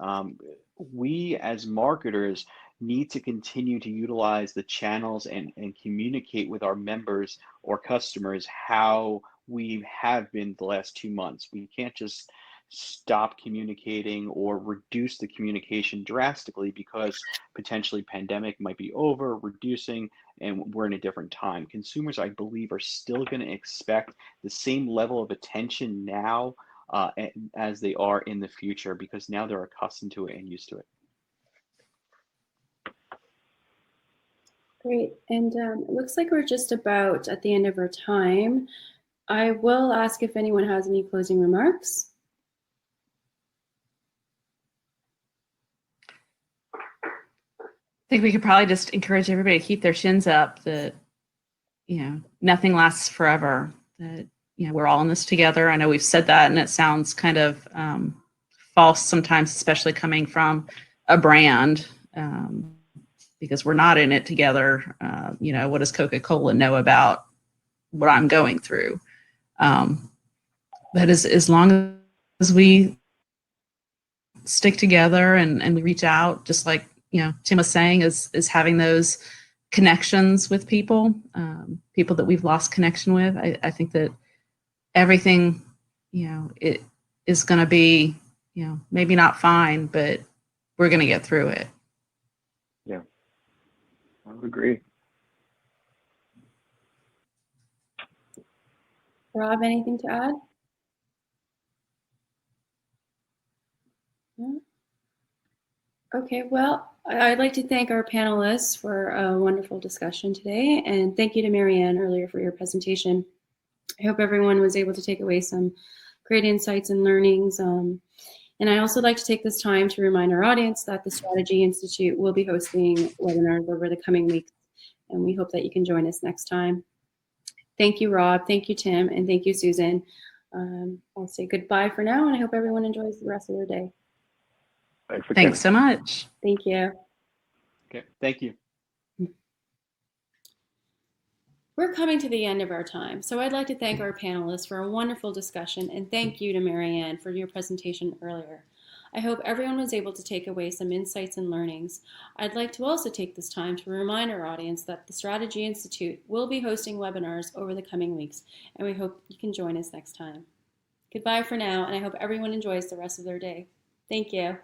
we as marketers need to continue to utilize the channels and communicate with our members or customers how we have been the last 2 months. We can't just stop communicating or reduce the communication drastically because potentially pandemic might be over, reducing, and we're in a different time. Consumers, I believe, are still going to expect the same level of attention now as they are in the future, because now they're accustomed to it and used to it. Great. And it looks like we're just about at the end of our time. I will ask if anyone has any closing remarks. I think we could probably just encourage everybody to keep their chins up, that, nothing lasts forever, that, we're all in this together. I know we've said that and it sounds kind of false sometimes, especially coming from a brand, because we're not in it together. What does Coca-Cola know about what I'm going through? But as long as we stick together and we reach out, just like Tim was saying, is having those connections with people, people that we've lost connection with. I think that everything, it is going to be, maybe not fine, but we're going to get through it. Yeah, I would agree. Rob, anything to add? No? Okay, well, I'd like to thank our panelists for a wonderful discussion today, and thank you to Marianne earlier for your presentation. I hope everyone was able to take away some great insights and learnings. And I also like to take this time to remind our audience that the Strategy Institute will be hosting webinars over the coming weeks, and we hope that you can join us next time. Thank you, Rob. Thank you, Tim. And thank you, Susan. I'll say goodbye for now, and I hope everyone enjoys the rest of their day. Thanks so much. Thank you. Okay, thank you. We're coming to the end of our time, so I'd like to thank our panelists for a wonderful discussion, and thank you to Marianne for your presentation earlier. I hope everyone was able to take away some insights and learnings. I'd like to also take this time to remind our audience that the Strategy Institute will be hosting webinars over the coming weeks, and we hope you can join us next time. Goodbye for now, and I hope everyone enjoys the rest of their day. Thank you.